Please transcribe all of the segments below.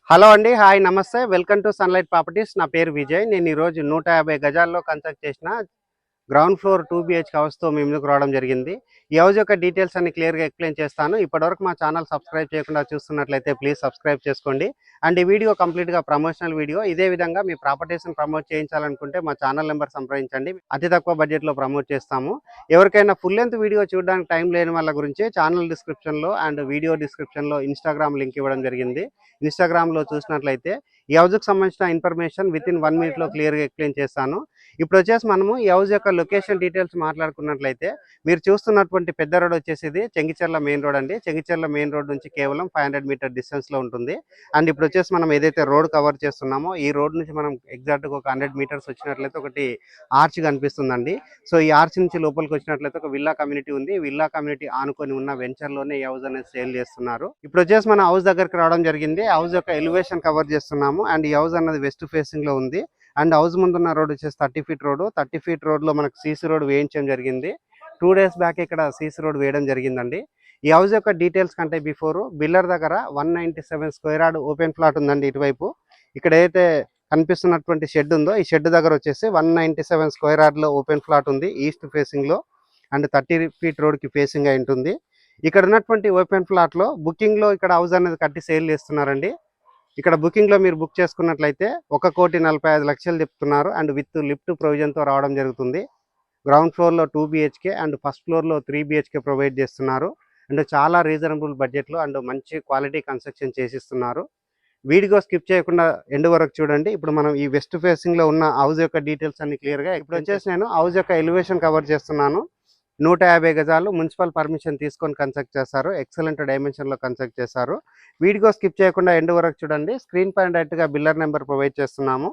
Hello అండి. Hi నమస్తే. Welcome to sunlight properties. నా పేరు విజయ్. నేను ఈరోజు 150 గజాల్లో కన్స్ట్రక్ట్ చేసిన గ్రౌండ్ ఫ్లోర్ 2 బీహెచ్‌కే హౌస్‌తో మీ ముందుకు రావడం జరిగింది. ఈ హౌస్ యొక్క డీటెయిల్స్ అన్ని క్లియర్‌గా ఎక్స్‌ప్లెయిన్ చేస్తాను. ఇప్పటివరకు మా ఛానల్ సబ్స్క్రైబ్ చేయకుండా చూస్తున్నట్లయితే ప్లీజ్ సబ్స్క్రైబ్ చేసుకోండి. అండ్ ఈ వీడియో కంప్లీట్‌గా ప్రమోషనల్ వీడియో. ఇదే విధంగా మీ ప్రాపర్టీస్‌ని ప్రమోట్ చేయించాలనుకుంటే మా ఛానల్ నెంబర్ సంప్రదించండి. అతి తక్కువ బడ్జెట్‌లో ప్రమోట్ చేస్తాము. ఎవరికైనా ఫుల్ లెంత్ వీడియో చూడడానికి టైం లేని వాళ్ళ గురించి ఛానల్ డిస్క్రిప్షన్‌లో అండ్ వీడియో డిస్క్రిప్షన్‌లో ఇన్‌స్టాగ్రామ్ లింక్ ఇవ్వడం జరిగింది. ఇన్‌స్టాగ్రామ్‌లో చూసినట్లయితే ఈ హౌస్‌కి సంబంధించిన ఇన్ఫర్మేషన్ వితిన్ 1 మినిట్‌లో క్లియర్‌గా ఎక్స్‌ప్లెయిన్ చేస్తాను. ఇప్పుడు వచ్చేసి మనము ఈ హౌస్ యొక్క లొకేషన్ డీటెయిల్స్ మాట్లాడుకున్నట్లయితే మీరు చూస్తున్నటువంటి పెద్ద రోడ్ వచ్చేసి ఇది చెంగిచెర్ల మెయిన్ రోడ్ అండి. చెంగిచెర్ల మెయిన్ రోడ్ నుంచి కేవలం 500 మీటర్ డిస్టెన్స్‌లో ఉంటుంది. అండ్ ఇప్పుడు వచ్చేసి మనం ఏదైతే రోడ్ కవర్ చేస్తున్నామో ఈ రోడ్ నుంచి మనం ఎగ్జాక్ట్‌గా ఒక 100 మీటర్స్ వచ్చినట్లయితే ఒకటి ఆర్చ్ కనిపిస్తుందండి. సో ఈ ఆర్చ్ నుంచి లోపలికి వచ్చినట్లయితే ఒక విల్లా కమ్యూనిటీ ఉంది. విల్లా కమ్యూనిటీ ఆనుకొని ఉన్న వెంచర్‌లోనే ఈ హౌస్ అనేది సేల్ చేస్తున్నారు. ఇప్పుడు వచ్చేసి మన హౌస్ దగ్గరికి రావడం జరిగింది. హౌస్ యొక్క ఎలివేషన్ కవర్ చేస్తున్నాము. అండ్ ఈ హౌస్ అన్నది వెస్ట్ ఫేసింగ్‌లో ఉంది. అండ్ హౌస్ ముందున్న రోడ్ వచ్చేసి 30 ఫీట్ రోడ్. 30 ఫీట్ రోడ్లో మనకు సీసీ రోడ్ వేయించడం జరిగింది. 2 డేస్ బ్యాక్ ఇక్కడ సీసీ రోడ్ వేయడం జరిగిందండి. ఈ హౌస్ యొక్క డీటెయిల్స్ కంటే బిఫోర్ బిల్లర్ దగ్గర 197 స్క్వేర్ యార్డ్ ఓపెన్ ప్లాట్ ఉందండి ఇటువైపు. ఇక్కడ ఏదైతే కనిపిస్తున్నటువంటి షెడ్ ఉందో ఈ షెడ్ దగ్గర వచ్చేసి 197 స్క్వేర్ యార్డ్లో ఓపెన్ ప్లాట్ ఉంది ఈస్ట్ ఫేసింగ్లో. అండ్ 30 ఫీట్ రోడ్కి ఫేసింగ్ అయి ఉంటుంది. ఇక్కడ ఉన్నటువంటి ఓపెన్ ప్లాట్లో బుకింగ్లో ఇక్కడ హౌస్ అనేది కట్టి సేల్ చేస్తున్నారండి. ఇక్కడ బుకింగ్లో మీరు బుక్ చేసుకున్నట్లయితే 1,45,00,000 చెప్తున్నారు. అండ్ విత్ లిఫ్ట్ ప్రొవిజన్తో రావడం జరుగుతుంది. గ్రౌండ్ ఫ్లోర్లో 2 బీహెచ్కే అండ్ ఫస్ట్ ఫ్లోర్లో 3 బీహెచ్కే ప్రొవైడ్ చేస్తున్నారు. అండ్ చాలా రీజనబుల్ బడ్జెట్లో అండ్ మంచి క్వాలిటీ కన్స్ట్రక్షన్ చేసిస్తున్నారు. వీడియో స్కిప్ చేయకుండా ఎండ్ వరకు చూడండి. ఇప్పుడు మనం ఈ వెస్ట్ ఫేసింగ్లో ఉన్న హౌస్ యొక్క డీటెయిల్స్ అన్ని క్లియర్గా ఇప్పుడు వచ్చేసి నేను హౌస్ యొక్క ఎలివేషన్ కవర్ చేస్తున్నాను. 150 గజాలు మున్సిపల్ పర్మిషన్ తీసుకొని కన్స్ట్రక్ట్ చేస్తారు. ఎక్సలెంట్ డైమెన్షన్లో కన్స్ట్రక్ట్ చేశారు. వీడియో స్కిప్ చేయకుండా ఎండ్ వరకు చూడండి. స్క్రీన్ పైన డైరెక్ట్గా బిల్లర్ నెంబర్ ప్రొవైడ్ చేస్తున్నాము.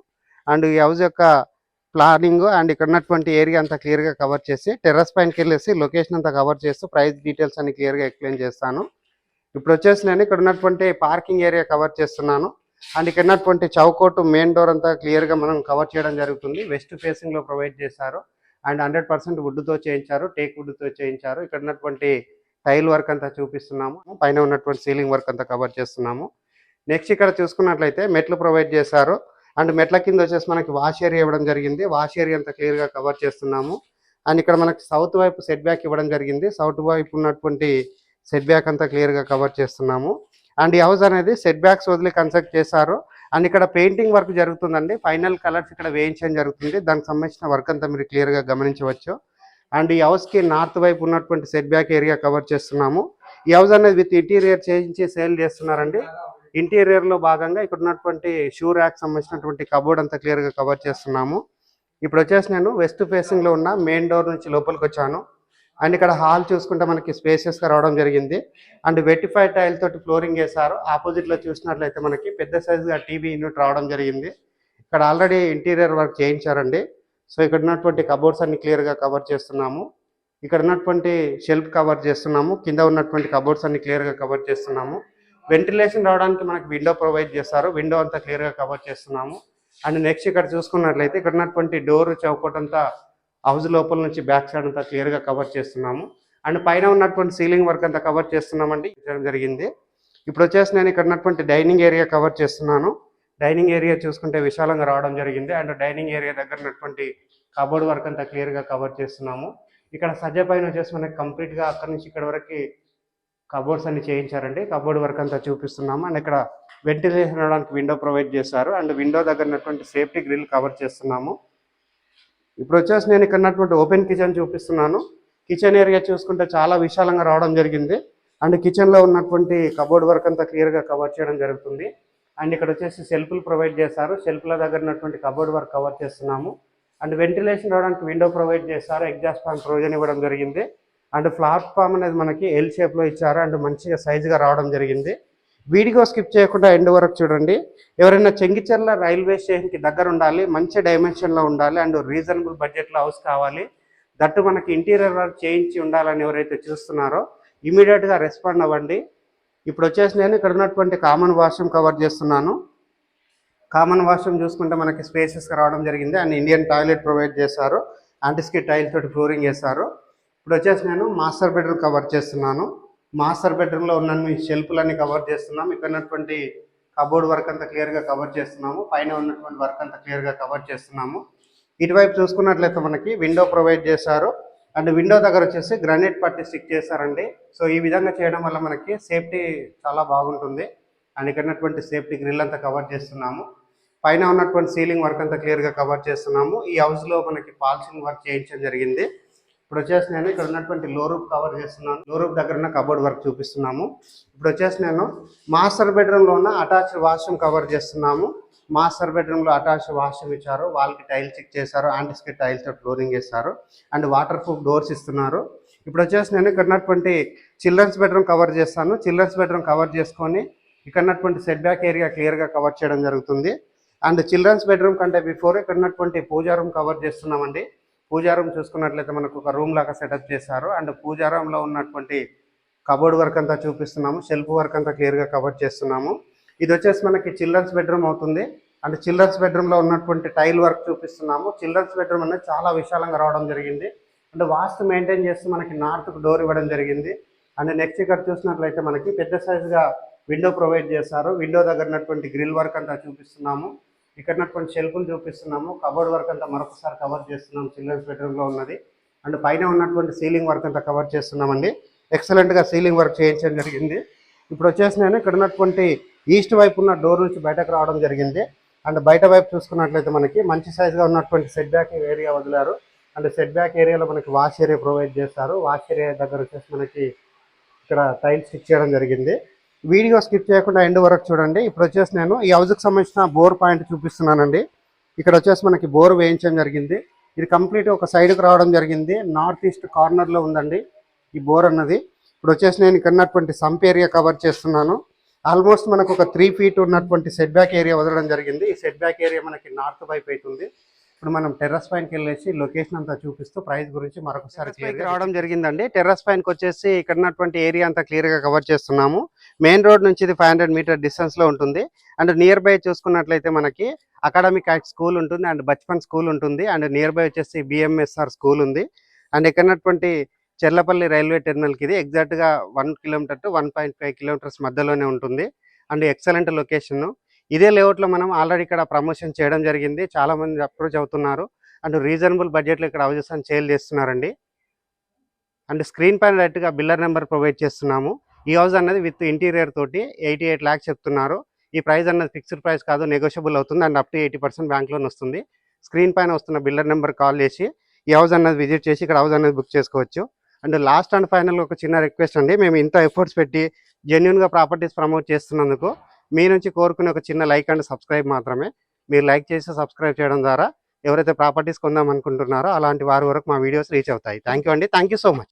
అండ్ ఈ హౌస్ యొక్క ప్లానింగ్ అండ్ ఇక్కడ ఉన్నటువంటి ఏరియా అంతా క్లియర్గా కవర్ చేసి టెర్రస్ పైనకి వెళ్ళేసి లొకేషన్ అంతా కవర్ చేస్తూ ప్రైస్ డీటెయిల్స్ అన్ని క్లియర్గా ఎక్స్ప్లెయిన్ చేస్తాను. ఇప్పుడు వచ్చేసి నేను ఇక్కడ ఉన్నటువంటి పార్కింగ్ ఏరియా కవర్ చేస్తున్నాను. అండ్ ఇక్కడ ఉన్నటువంటి చౌకోట్ మెయిన్ డోర్ అంతా క్లియర్గా మనం కవర్ చేయడం జరుగుతుంది. వెస్ట్ ఫేసింగ్లో ప్రొవైడ్ చేశారు. అండ్ 100% వుడ్తో చేయించారు. టేక్ వుడ్తో చేయించారు. ఇక్కడ ఉన్నటువంటి టైల్ వర్క్ అంతా చూపిస్తున్నాము. పైన ఉన్నటువంటి సీలింగ్ వర్క్ అంతా కవర్ చేస్తున్నాము. నెక్స్ట్ ఇక్కడ చూసుకున్నట్లయితే మెట్లు ప్రొవైడ్ చేశారు. అండ్ మెట్ల కింద వచ్చేసి మనకి వాష్ ఏరియా ఇవ్వడం జరిగింది. వాష్ ఏరియా అంతా క్లియర్గా కవర్ చేస్తున్నాము. అండ్ ఇక్కడ మనకి సౌత్ వైపు సెట్ బ్యాక్ ఇవ్వడం జరిగింది. సౌత్ వైపు ఉన్నటువంటి సెట్ బ్యాక్ అంతా క్లియర్గా కవర్ చేస్తున్నాము. అండ్ ఈ హౌస్ అనేది సెట్ బ్యాక్స్ వదిలి కన్స్ట్రక్ట్ చేశారు. అండ్ ఇక్కడ పెయింటింగ్ వర్క్ జరుగుతుందండి. ఫైనల్ కలర్స్ ఇక్కడ వేయించడం జరుగుతుంది. దానికి సంబంధించిన వర్క్ అంతా మీరు క్లియర్గా గమనించవచ్చు. అండ్ ఈ హౌస్కి నార్త్ వైపు ఉన్నటువంటి సెట్ బ్యాక్ ఏరియా కవర్ చేస్తున్నాము. ఈ హౌస్ అనేది విత్ ఇంటీరియర్ చేయించి సేల్ చేస్తున్నారండి. ఇంటీరియర్లో భాగంగా ఇక్కడ ఉన్నటువంటి షూ ర్యాక్ సంబంధించినటువంటి కబోర్డ్ అంతా క్లియర్గా కవర్ చేస్తున్నాము. ఇప్పుడు వచ్చేసి నేను వెస్ట్ ఫేసింగ్లో ఉన్న మెయిన్ డోర్ నుంచి లోపలికి వచ్చాను. అండ్ ఇక్కడ హాల్ చూసుకుంటే మనకి స్పేసెస్గా రావడం జరిగింది. అండ్ వెటిఫైడ్ టైల్ తోటి ఫ్లోరింగ్ వేశారు. ఆపోజిట్లో చూసినట్లయితే మనకి పెద్ద సైజుగా టీవీ యూనిట్ రావడం జరిగింది. ఇక్కడ ఆల్రెడీ ఇంటీరియర్ వర్క్ చేయించారండి. సో ఇక్కడ ఉన్నటువంటి కబోర్డ్స్ అన్ని క్లియర్గా కవర్ చేస్తున్నాము. ఇక్కడ ఉన్నటువంటి షెల్ఫ్ కవర్ చేస్తున్నాము. కింద ఉన్నటువంటి కబోర్డ్స్ అన్ని క్లియర్గా కవర్ చేస్తున్నాము. వెంటిలేషన్ రావడానికి మనకి విండో ప్రొవైడ్ చేస్తారు. విండో అంతా క్లియర్గా కవర్ చేస్తున్నాము. అండ్ నెక్స్ట్ ఇక్కడ చూసుకున్నట్లయితే ఇక్కడ ఉన్నటువంటి డోర్ చౌకట్ అంతా హౌస్ లోపల నుంచి బ్యాక్ సైడ్ అంతా క్లియర్గా కవర్ చేస్తున్నాము. అండ్ పైన ఉన్నటువంటి సీలింగ్ వర్క్ అంతా కవర్ చేస్తున్నామండి జరిగింది. ఇప్పుడు వచ్చేసి నేను ఇక్కడ ఉన్నటువంటి డైనింగ్ ఏరియా కవర్ చేస్తున్నాను. డైనింగ్ ఏరియా చూసుకుంటే విశాలంగా రావడం జరిగింది. అండ్ డైనింగ్ ఏరియా దగ్గర ఉన్నటువంటి కబోర్డ్ వర్క్ అంతా క్లియర్గా కవర్ చేస్తున్నాము. ఇక్కడ సజ్జ పైన వచ్చేసి మనకి కంప్లీట్గా అక్కడ నుంచి ఇక్కడ వరకు కబోర్డ్స్ అన్ని చేయించారండి. కబోర్డ్ వర్క్ అంతా చూపిస్తున్నాము. అండ్ ఇక్కడ వెంటిలేషన్ రావడానికి విండో ప్రొవైడ్ చేశారు. అండ్ విండో దగ్గర ఉన్నటువంటి సేఫ్టీ గ్రిల్ కవర్ చేస్తున్నాము. ఇప్పుడు వచ్చేసి నేను ఇక్కడ ఉన్నటువంటి ఓపెన్ కిచెన్ చూపిస్తున్నాను. కిచెన్ ఏరియా చూసుకుంటే చాలా విశాలంగా రావడం జరిగింది. అండ్ కిచెన్లో ఉన్నటువంటి కబోర్డ్ వర్క్ అంతా క్లియర్గా కవర్ చేయడం జరుగుతుంది. అండ్ ఇక్కడ వచ్చేసి సెల్ఫ్లు ప్రొవైడ్ చేశారు. షెల్ఫ్ల దగ్గర ఉన్నటువంటి కబోర్డ్ వర్క్ కవర్ చేస్తున్నాము. అండ్ వెంటిలేషన్ రావడానికి విండో ప్రొవైడ్ చేశారు. ఎగ్జాస్ట్ ఫ్యాన్ ప్రొవిజన్ ఇవ్వడం జరిగింది. అండ్ ప్లాట్ఫామ్ అనేది మనకి ఎల్ షేప్లో ఇచ్చారు. అండ్ మంచిగా సైజుగా రావడం జరిగింది. వీడియో స్కిప్ చేయకుండా ఎండ్ వరకు చూడండి. ఎవరైనా చెంగిచెర్ల రైల్వే స్టేషన్కి దగ్గర ఉండాలి, మంచి డైమెన్షన్లో ఉండాలి, అండ్ రీజనబుల్ బడ్జెట్లో హౌస్ కావాలి, దట్టు మనకి ఇంటీరియర్ వర్క్ చేయించి ఉండాలని ఎవరైతే చూస్తున్నారో ఇమీడియట్గా రెస్పాండ్ అవ్వండి. ఇప్పుడు వచ్చేసి నేను ఇక్కడ ఉన్నటువంటి కామన్ వాష్రూమ్ కవర్ చేస్తున్నాను. కామన్ వాష్రూమ్ చూసుకుంటే మనకి స్పేసెస్గా రావడం జరిగింది. అండ్ ఇండియన్ టాయిలెట్ ప్రొవైడ్ చేశారు. యాంటిస్కి టైల్ తోటి ఫ్లోరింగ్ చేశారు. ఇప్పుడు వచ్చేసి నేను మాస్టర్ బెడ్రూమ్ కవర్ చేస్తున్నాను. మాస్టర్ బెడ్రూమ్లో ఉన్న షెల్ఫ్లన్నీ కవర్ చేస్తున్నాం. ఇక్కడ ఉన్నటువంటి కబోర్డ్ వర్క్ అంతా క్లియర్గా కవర్ చేస్తున్నాము. పైన ఉన్నటువంటి వర్క్ అంతా క్లియర్గా కవర్ చేస్తున్నాము. ఇటువైపు చూసుకున్నట్లయితే మనకి విండో ప్రొవైడ్ చేశారు. అండ్ విండో దగ్గర వచ్చేసి గ్రానైట్ పట్టి స్టిక్ చేశారండి. సో ఈ విధంగా చేయడం వల్ల మనకి సేఫ్టీ చాలా బాగుంటుంది. అండ్ ఇక్కడ ఉన్నటువంటి సేఫ్టీ గ్రిల్ అంతా కవర్ చేస్తున్నాము. పైన ఉన్నటువంటి సీలింగ్ వర్క్ అంతా క్లియర్గా కవర్ చేస్తున్నాము. ఈ హౌస్లో మనకి పాల్సింగ్ వర్క్ చేయించడం జరిగింది. ఇప్పుడు వచ్చేసి నేను ఇక్కడ ఉన్నటువంటి లో రూఫ్ కవర్ చేస్తున్నాను. లో రూఫ్ దగ్గర ఉన్న కబోర్డ్ వర్క్ చూపిస్తున్నాము. ఇప్పుడు వచ్చేసి నేను మాస్టర్ బెడ్రూమ్లో ఉన్న అటాచ్డ్ వాష్రూమ్ కవర్ చేస్తున్నాము. మాస్టర్ బెడ్రూమ్లో అటాచ్డ్ వాష్రూమ్ ఇచ్చారు. వాళ్ళకి టైల్స్ చెక్ చేశారు. యాంటిస్కిట్ టైల్స్ ఫ్లోరింగ్ వేస్తారు. అండ్ వాటర్ ప్రూఫ్ డోర్స్ ఇస్తున్నారు. ఇప్పుడు వచ్చేసి నేను ఇక్కడ ఉన్నటువంటి చిల్డ్రన్స్ బెడ్రూమ్ కవర్ చేస్తాను. చిల్డ్రన్స్ బెడ్రూమ్ కవర్ చేసుకొని ఇక్కడ ఉన్నటువంటి సెట్ బ్యాక్ ఏరియా క్లియర్గా కవర్ చేయడం జరుగుతుంది. అండ్ చిల్డ్రన్స్ బెడ్రూమ్ కంటే బిఫోర్ ఇక్కడ ఉన్నటువంటి పూజా రూమ్ కవర్ చేస్తున్నామండి. పూజా రూమ్ చూసుకున్నట్లయితే మనకు ఒక రూమ్ లాగా సెటప్ చేశారు. అండ్ పూజా రూమ్లో ఉన్నటువంటి కబోర్డ్ వర్క్ అంతా చూపిస్తున్నాము. షెల్ఫ్ వర్క్ అంతా క్లియర్గా కవర్ చేస్తున్నాము. ఇది వచ్చేసి మనకి చిల్డ్రన్స్ బెడ్రూమ్ అవుతుంది. అండ్ చిల్డ్రన్స్ బెడ్రూమ్లో ఉన్నటువంటి టైల్ వర్క్ చూపిస్తున్నాము. చిల్డ్రన్స్ బెడ్రూమ్ అనేది చాలా విశాలంగా రావడం జరిగింది. అండ్ వాస్తు మెయింటైన్ చేస్తూ మనకి నార్త్కు డోర్ ఇవ్వడం జరిగింది. అండ్ నెక్స్ట్ ఇక్కడ చూసినట్లయితే మనకి పెద్ద సైజుగా విండో ప్రొవైడ్ చేశారు. విండో దగ్గర ఉన్నటువంటి గ్రిల్ వర్క్ అంతా చూపిస్తున్నాము. ఇక్కడ ఉన్నటువంటి షెల్ఫ్లు చూపిస్తున్నాము. కబోర్డ్ వర్క్ అంతా మరొకసారి కవర్ చేస్తున్నాము. చిల్డ్రన్స్ బెడ్రూమ్లో ఉన్నది. అండ్ పైన ఉన్నటువంటి సీలింగ్ వర్క్ అంతా కవర్ చేస్తున్నామండి. ఎక్సలెంట్గా సీలింగ్ వర్క్ చేయించడం జరిగింది. ఇప్పుడు వచ్చేసి నేను ఇక్కడ ఉన్నటువంటి ఈస్ట్ వైపు ఉన్న డోర్ నుంచి బయటకు రావడం జరిగింది. అండ్ బయట వైపు చూసుకున్నట్లయితే మనకి మంచి సైజుగా ఉన్నటువంటి సెట్ బ్యాక్ ఏరియా వదిలారు. అండ్ సెట్ బ్యాక్ ఏరియాలో మనకి వాష్ ఏరియా ప్రొవైడ్ చేస్తారు. వాష్ ఏరియా దగ్గర వచ్చేసి మనకి ఇక్కడ టైల్స్ స్టిక్ చేయడం జరిగింది. వీడియో స్కిప్ చేయకుండా ఎండ్ వరకు చూడండి. ఇప్పుడు వచ్చేసి నేను ఈ హౌస్కి సంబంధించిన బోర్ పాయింట్ చూపిస్తున్నానండి. ఇక్కడ వచ్చేసి మనకి బోర్ వేయించడం జరిగింది. ఇది కంప్లీట్ ఒక సైడ్కి రావడం జరిగింది. నార్త్ ఈస్ట్ కార్నర్లో ఉందండి ఈ బోర్ అన్నది. ఇప్పుడు వచ్చేసి నేను ఇక్కడ ఉన్నటువంటి సంప్ ఏరియా కవర్ చేస్తున్నాను. ఆల్మోస్ట్ మనకు ఒక 3 feet ఉన్నటువంటి సెట్ బ్యాక్ ఏరియా వదలడం జరిగింది. ఈ సెట్ బ్యాక్ ఏరియా మనకి నార్త్ వైపు అవుతుంది. ఇప్పుడు మనం టెర్రస్ పైనకి వెళ్ళేసి లొకేషన్ అంతా చూపిస్తూ ప్రైస్ గురించి మరొకసారి క్లియర్గా రావడం జరిగిందండి. టెర్రస్ పైనకి వచ్చేసి ఇక్కడ ఉన్నటువంటి ఏరియా అంతా క్లియర్గా కవర్ చేస్తున్నాము. మెయిన్ రోడ్ నుంచి ఇది 500 meter డిస్టెన్స్లో ఉంటుంది. అండ్ నియర్ బై చూసుకున్నట్లయితే మనకి అకాడమిక్ యాక్ట్ స్కూల్ ఉంటుంది. అండ్ బచ్పన్ స్కూల్ ఉంటుంది. అండ్ నియర్ బై వచ్చేసి BMSR స్కూల్ ఉంది. అండ్ ఇక్కడ ఉన్నటువంటి చెర్లపల్లి రైల్వే టెర్మినల్కి ఇది ఎగ్జాక్ట్గా 1 kilometer to 1.5 kilometers మధ్యలోనే ఉంటుంది. And excellent location. ఇదే లేఅవుట్లో మనం ఆల్రెడీ ఇక్కడ ప్రమోషన్ చేయడం జరిగింది. చాలామంది అప్రోచ్ అవుతున్నారు. అండ్ రీజనబుల్ బడ్జెట్లో ఇక్కడ హౌసెస్ అని సేల్ చేస్తున్నారండి. అండ్ స్క్రీన్ పైన డైరెక్ట్గా బిల్లర్ నెంబర్ ప్రొవైడ్ చేస్తున్నాము. ఈ హౌస్ అన్నది విత్ ఇంటీరియర్ తోటి 88 lakhs చెప్తున్నారు. ఈ ప్రైస్ అన్నది ఫిక్స్డ్ ప్రైస్ కాదు, నెగోషియబుల్ అవుతుంది. And up to 80% bank loan వస్తుంది. స్క్రీన్ పైన వస్తున్న బిల్లర్ నెంబర్ కాల్ చేసి ఈ హౌస్ అన్నది విజిట్ చేసి ఇక్కడ హౌస్ అనేది బుక్ చేసుకోవచ్చు. అండ్ లాస్ట్ అండ్ ఫైనల్ ఒక చిన్న రిక్వెస్ట్ అండి. మేము ఇంత ఎఫర్ట్స్ పెట్టి జెన్యున్గా ప్రాపర్టీస్ ప్రమోట్ చేస్తున్నందుకు మీ నుంచి కోరుకునే ఒక చిన్న లైక్ అండ్ సబ్స్క్రైబ్ మాత్రమే. మీరు లైక్ చేసి సబ్స్క్రైబ్ చేయడం ద్వారా ఎవరైతే ప్రాపర్టీస్ కొందాం అనుకుంటున్నారో అలాంటి వారి వరకు మా వీడియోస్ రీచ్ అవుతాయి. థ్యాంక్ యూ అండి. Thank you so much.